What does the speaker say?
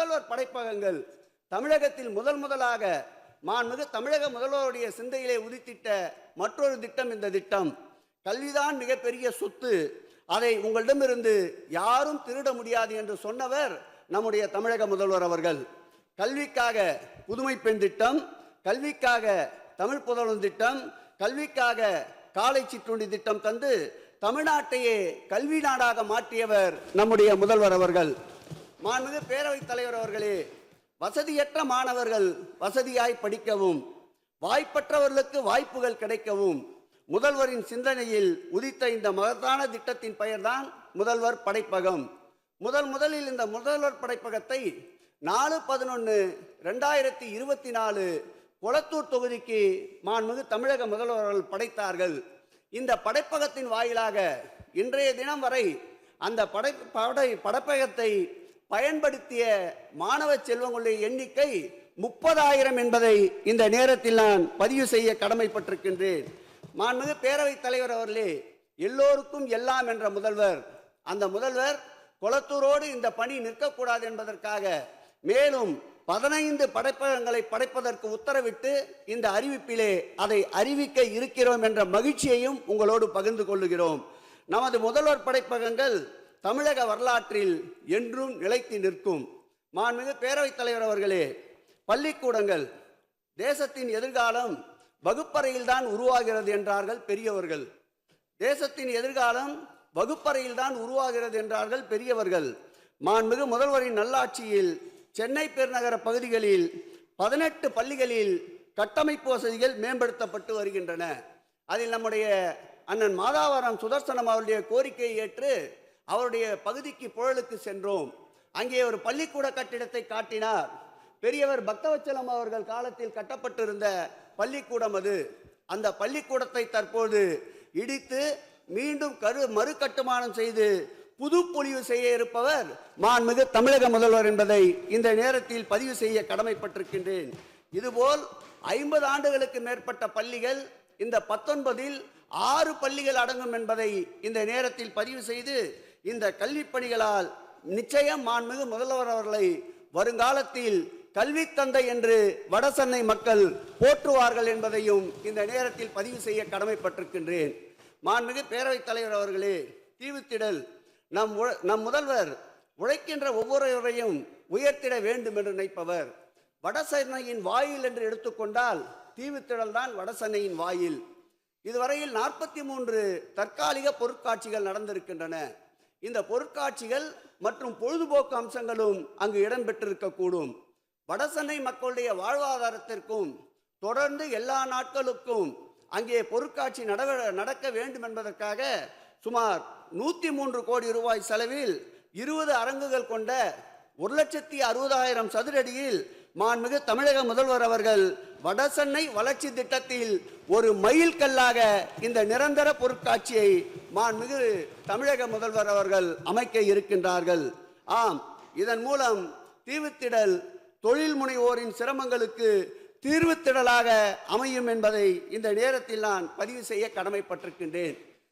முதல்வர் படைப்பகங்கள் தமிழகத்தில் முதலாக மாண்புமிகு தமிழக முதல்வருடைய சிந்தையிலே உதித்திட்ட மற்றொரு திட்டம். இந்த திட்டம் கல்விதான் மிகப்பெரிய சொத்து, அதை உங்களிடமிருந்து யாரும் திருட முடியாது என்று சொன்னவர் நம்முடைய தமிழக முதல்வர் அவர்கள். கல்விக்காக புதுமை பெண் திட்டம், கல்விக்காக தமிழ் புதல்வன் திட்டம், கல்விக்காக காலை சிற்றுண்டி திட்டம் தந்து தமிழ்நாட்டையே கல்வி நாடாக மாற்றியவர் நம்முடைய முதல்வர் அவர்கள். மாண்புமிகு பேரவைத் தலைவர் அவர்களே, வசதியற்ற மாணவர்கள் வசதியாய் படிக்கவும், வாய்ப்பற்றவர்களுக்கு வாய்ப்புகள் கிடைக்கவும் முதல்வரின் சிந்தனையில் உதித்த இந்த மகத்தான திட்டத்தின் பெயர்தான் முதல்வர் படைப்பகம். முதலில் இந்த முதல்வர் படைப்பகத்தை 4/11/2024 கொளத்தூர் தொகுதிக்கு மாண்புமிகு தமிழக முதல்வர்கள் படைத்தார்கள். இந்த படைப்பகத்தின் வாயிலாக இன்றைய தினம் வரை அந்த படைப்பகத்தை பயன்படுத்திய மாணவ செல்வங்களுடைய எண்ணிக்கை 30,000 என்பதை இந்த நேரத்தில் நான் பதிவு செய்ய கடமைப்பட்டிருக்கின்றேன். மாண்புமிகு பேரவைத் தலைவர் அவர்களே, எல்லோருக்கும் எல்லாம் என்ற முதல்வர், அந்த முதல்வர் கொளத்தூரோடு இந்த பணி நிற்கக்கூடாது என்பதற்காக மேலும் 15 படைப்பகங்களை படைப்பதற்கு உத்தரவிட்டு இந்த அறிவிப்பிலே அதை அறிவிக்க இருக்கிறோம் என்ற மகிழ்ச்சியையும் உங்களோடு பகிர்ந்து கொள்ளுகிறோம். நமது முதல்வர் படைப்பகங்கள் தமிழக வரலாற்றில் என்றும் நிலைத்து நிற்கும். மாண்புமிகு பேரவைத் தலைவர் அவர்களே, பள்ளிக்கூடங்கள் தேசத்தின் எதிர்காலம் வகுப்பறையில்தான் உருவாகிறது என்றார்கள் பெரியவர்கள். தேசத்தின் எதிர்காலம் வகுப்பறையில்தான் உருவாகிறது என்றார்கள் பெரியவர்கள். மாண்புமிகு முதல்வரின் நல்லாட்சியில் சென்னை பெருநகர பகுதிகளில் 18 பள்ளிகளில் கட்டமைப்பு வசதிகள் மேம்படுத்தப்பட்டு வருகின்றன. அதில் நம்முடைய அண்ணன் மாதாவரம் சுதர்சனம் அவருடைய கோரிக்கையை ஏற்று அவருடைய பகுதிக்கு புழலுக்கு சென்றோம். அங்கே ஒரு பள்ளிக்கூட கட்டிடத்தை காட்டினார். பெரியவர் பக்தவச்சலம் அவர்கள் காலத்தில் கட்டப்பட்டிருந்த பள்ளிக்கூடம் அது. அந்த பள்ளிக்கூடத்தை தற்போது இடித்து மீண்டும் மறு கட்டுமானம் செய்து புது பொலிவு செய்ய இருப்பவர் மாண்புமிகு தமிழக முதல்வர் என்பதை இந்த நேரத்தில் பதிவு செய்ய கடமைப்பட்டிருக்கின்றேன். இதுபோல் 50 ஆண்டுகளுக்கு மேற்பட்ட பள்ளிகள் இந்த 19இல் 6 பள்ளிகள் அடங்கும் என்பதை இந்த நேரத்தில் பதிவு செய்து இந்த கல்வி பணிகளால் நிச்சயம் மாண்புமிகு முதல்வர் அவர்களை வருங்காலத்தில் கல்வி தந்தை என்று வடசென்னை மக்கள் போற்றுவார்கள் என்பதையும் இந்த நேரத்தில் பதிவு செய்ய கடமைப்பட்டிருக்கின்றேன். மாண்புமிகு பேரவைத் தலைவர் அவர்களே, தீவுத்திடல் நம் முதல்வர் உழைக்கின்ற ஒவ்வொருவரையும் உயர்த்திட வேண்டும் என்று நினைப்பவர். வடசென்னையின் வாயில் என்று எடுத்துக்கொண்டால் தீவுத்திடல் தான் வடசென்னையின் வாயில். இதுவரையில் 43 தற்காலிக பொருட்காட்சிகள் நடந்திருக்கின்றன. இந்த பொருட்காட்சிகள் மற்றும் பொழுதுபோக்கு அம்சங்களும் அங்கு இடம்பெற்றிருக்கக்கூடும். வடசென்னை மக்களுடைய வாழ்வாதாரத்திற்கும் தொடர்ந்து எல்லா நாட்களுக்கும் அங்கே பொருட்காட்சி நடக்க வேண்டும் என்பதற்காக சுமார் 103 கோடி ரூபாய் செலவில் 20 அரங்குகள் கொண்ட 1,60,000 சதுரடியில் மாண்புமிகு தமிழக முதல்வர் அவர்கள் வடசென்னை வளர்ச்சி திட்டத்தில் ஒரு மைல் கல்லாக இந்த நிரந்தர பொருட்காட்சியை மாண்புமிகு தமிழக முதல்வர் அவர்கள் அமைக்க இருக்கின்றார்கள். ஆம், இதன் மூலம் தீவுத்திடல் தொழில் முனைவோரின் சிரமங்களுக்கு தீர்வுத்திடலாக அமையும் என்பதை இந்த நேரத்தில் நான் பதிவு செய்ய கடமைப்பட்டிருக்கின்றேன்.